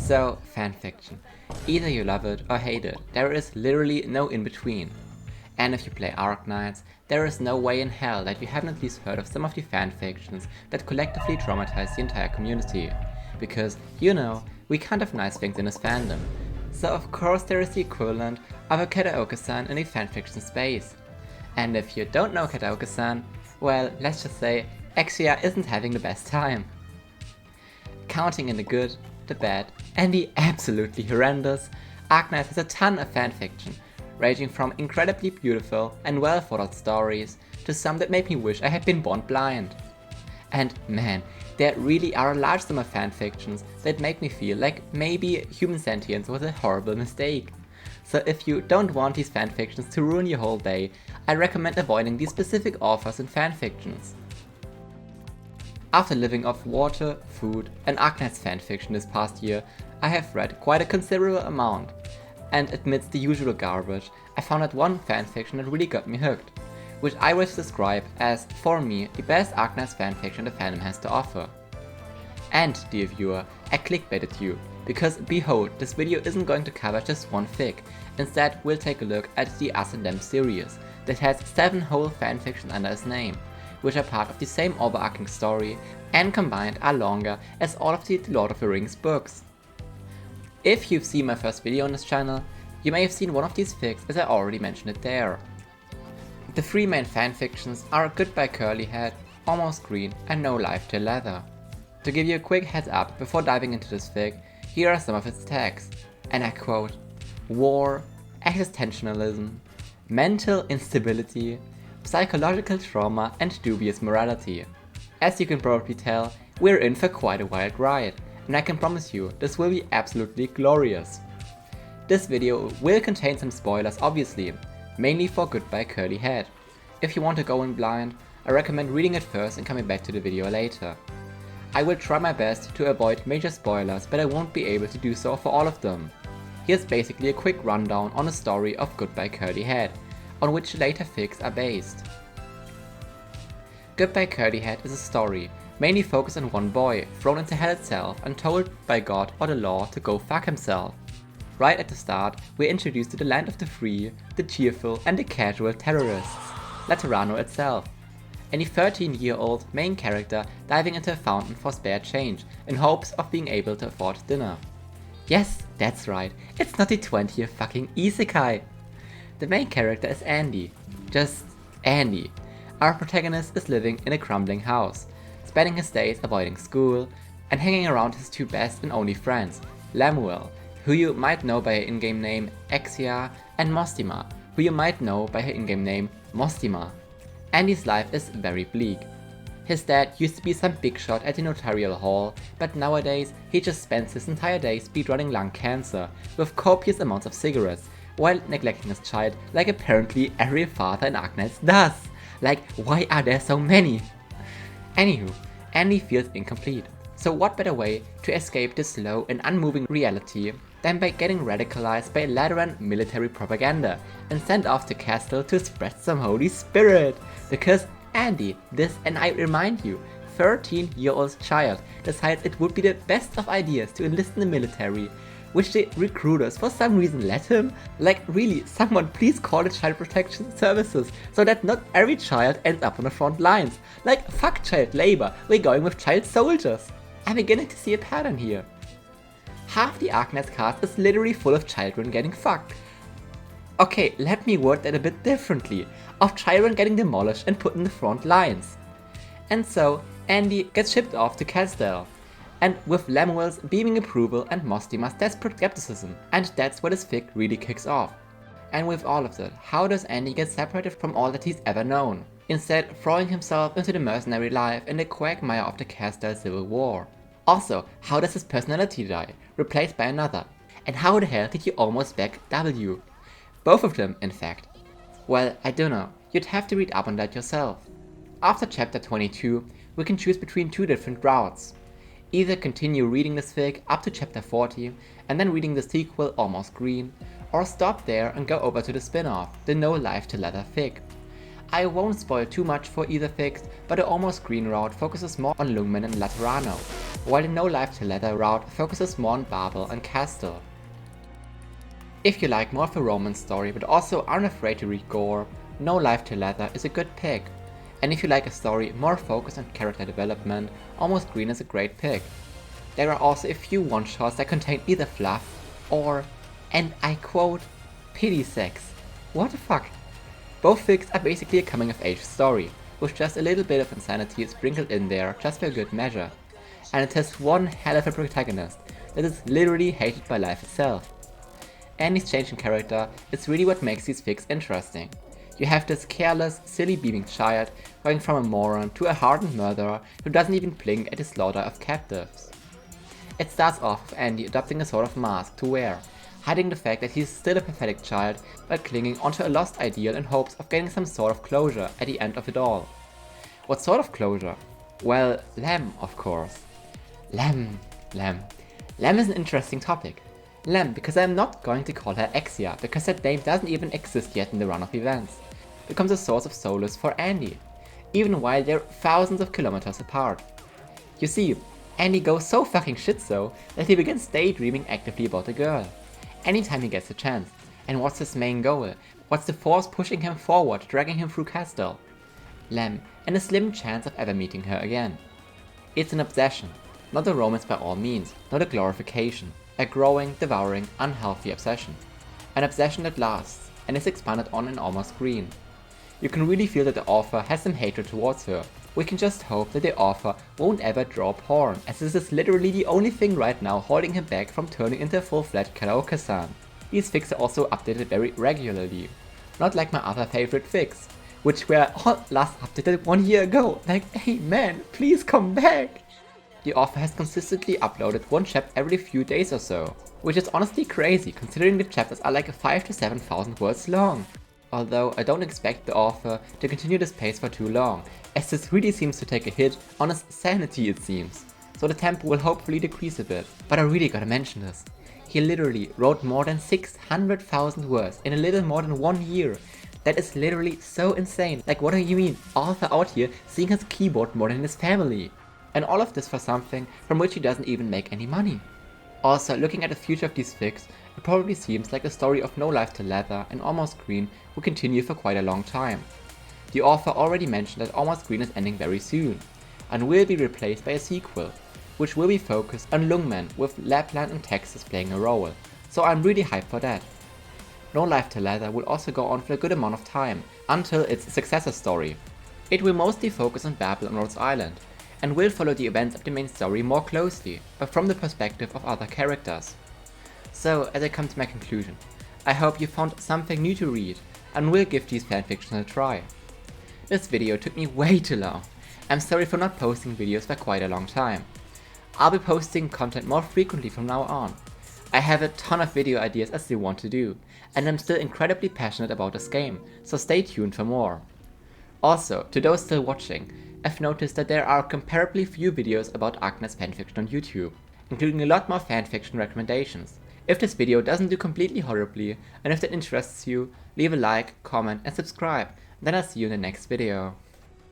So, fanfiction. Either you love it or hate it, there is literally no in between. And if you play Arknights, there is no way in hell that you haven't at least heard of some of the fanfictions that collectively traumatize the entire community. Because, you know, we can't have nice things in this fandom. So of course there is the equivalent of a kataokasan in the fanfiction space. And if you don't know kataokasan, well, let's just say Exia isn't having the best time. Counting in the good, the bad, and the absolutely horrendous, Arknights has a ton of fanfiction, ranging from incredibly beautiful and well thought out stories to some that made me wish I had been born blind. And man, there really are a large sum of fanfictions that make me feel like maybe human sentience was a horrible mistake. So if you don't want these fanfictions to ruin your whole day, I recommend avoiding these specific authors and fanfictions. After living off water, food, and Arknights fanfiction this past year, I have read quite a considerable amount. And amidst the usual garbage, I found that one fanfiction that really got me hooked, which I will describe as, for me, the best Arknights fanfiction the fandom has to offer. And, dear viewer, I clickbaited you, because behold, this video isn't going to cover just one fic. Instead, we'll take a look at the Us and Them series, that has 7 whole fanfictions under its name, which are part of the same overarching story, and combined are longer as all of the Lord of the Rings books. If you've seen my first video on this channel, you may have seen one of these fics as I already mentioned it there. The 3 main fanfictions are Goodbye Curly Head, Almost Green, and No Life Till Leather. To give you a quick heads up before diving into this fic, here are some of its tags, and I quote, war, existentialism, mental instability, psychological trauma, and dubious morality. As you can probably tell, we're in for quite a wild ride, and I can promise you this will be absolutely glorious. This video will contain some spoilers obviously, mainly for Goodbye Curly Head. If you want to go in blind, I recommend reading it first and coming back to the video later. I will try my best to avoid major spoilers, but I won't be able to do so for all of them. Here's basically a quick rundown on the story of Goodbye Curly Head, on which later fics are based. Goodbye Curly Head is a story mainly focused on one boy thrown into hell itself and told by God or the law to go fuck himself. Right at the start, we're introduced to the land of the free, the cheerful, and the casual terrorists, Laterano itself, and the 13-year-old main character diving into a fountain for spare change in hopes of being able to afford dinner. Yes, that's right, it's not the 20th fucking isekai! The main character is Andy. Just Andy. Our protagonist is living in a crumbling house, spending his days avoiding school, and hanging around his 2 best and only friends, Lemuel, who you might know by her in-game name Exia, and Mostima, who you might know by her in-game name Mostima. Andy's life is very bleak. His dad used to be some big shot at the notarial hall, but nowadays he just spends his entire day speedrunning lung cancer with copious amounts of cigarettes, while neglecting his child like apparently every father in Arknights does. Like, why are there so many? Anywho, Andy feels incomplete. So what better way to escape this slow and unmoving reality than by getting radicalized by Lateran military propaganda and sent off to Castle to spread some holy spirit. Because Andy, this, and I remind you, 13-year-old child decides it would be the best of ideas to enlist in the military, which the recruiters for some reason let him? Like really, someone please call the child protection services so that not every child ends up on the front lines. Like fuck child labor, we're going with child soldiers. I'm beginning to see a pattern here. Half the Arknights cast is literally full of children getting fucked. Okay, let me word that a bit differently, of children getting demolished and put in the front lines. And so, Andy gets shipped off to Castel, and with Lemuel's beaming approval and Mostima's desperate skepticism, and that's where this fic really kicks off. And with all of that, how does Andy get separated from all that he's ever known, instead throwing himself into the mercenary life in the quagmire of the Castel Civil War? Also, how does his personality die, replaced by another? And how the hell did you almost back W? Both of them, in fact. Well, I don't know, you'd have to read up on that yourself. After chapter 22, we can choose between 2 different routes. Either continue reading this fic up to chapter 40 and then reading the sequel Almost Green, or stop there and go over to the spin-off, the No Life Till Leather fic. I won't spoil too much for either fics, but the Almost Green route focuses more on Lungmen and Laterano, while the No Life Till Leather route focuses more on Babel and Castle. If you like more of a romance story but also aren't afraid to read gore, No Life Till Leather is a good pick. And if you like a story more focused on character development, Almost Green is a great pick. There are also a few one-shots that contain either fluff or, and I quote, pity sex. What the fuck? Both fics are basically a coming of age story, with just a little bit of insanity sprinkled in there just for good measure. And it has one hell of a protagonist that is literally hated by life itself. Andy's change in character is really what makes these fics interesting. You have this careless, silly beaming child going from a moron to a hardened murderer who doesn't even blink at the slaughter of captives. It starts off with Andy adopting a sort of mask to wear, hiding the fact that he's still a pathetic child while clinging onto a lost ideal in hopes of getting some sort of closure at the end of it all. What sort of closure? Well, Lem, of course. Lem is an interesting topic. Lem, because I'm not going to call her Exia, because that name doesn't even exist yet in the run of events, becomes a source of solace for Andy, even while they're thousands of kilometers apart. You see, Andy goes so fucking shitso that he begins daydreaming actively about the girl, anytime he gets a chance. And what's his main goal? What's the force pushing him forward, dragging him through Castle? Lem, and a slim chance of ever meeting her again. It's an obsession, not a romance by all means, not a glorification, a growing, devouring, unhealthy obsession. An obsession that lasts, and is expanded on in Almost Green. You can really feel that the author has some hatred towards her. We can just hope that the author won't ever draw porn, as this is literally the only thing right now holding him back from turning into a full-fledged kataokasan. These fics are also updated very regularly, not like my other favorite fics, which were all last updated 1 year ago. Like, hey man, please come back! The author has consistently uploaded one chapter every few days or so, which is honestly crazy considering the chapters are like 5,000 to 7,000 words long. Although I don't expect the author to continue this pace for too long, as this really seems to take a hit on his sanity it seems, so the tempo will hopefully decrease a bit. But I really gotta mention this. He literally wrote more than 600,000 words in a little more than 1 year. That is literally so insane. Like, what do you mean, author out here seeing his keyboard more than his family? And all of this for something from which he doesn't even make any money. Also, looking at the future of these fics, it probably seems like the story of No Life Till Leather and Almost Green will continue for quite a long time. The author already mentioned that Almost Green is ending very soon, and will be replaced by a sequel, which will be focused on Lungmen with Lapland and Texas playing a role, so I'm really hyped for that. No Life Till Leather will also go on for a good amount of time, until its successor story. It will mostly focus on Babel and Rhodes Island, and will follow the events of the main story more closely, but from the perspective of other characters. So, as I come to my conclusion, I hope you found something new to read, and will give these fanfictions a try. This video took me way too long. I'm sorry for not posting videos for quite a long time. I'll be posting content more frequently from now on. I have a ton of video ideas I still want to do, and I'm still incredibly passionate about this game, so stay tuned for more. Also, to those still watching, I've noticed that there are comparably few videos about Arknights Fanfiction on YouTube, including a lot more fanfiction recommendations. If this video doesn't do completely horribly, and if that interests you, leave a like, comment and subscribe, then I'll see you in the next video.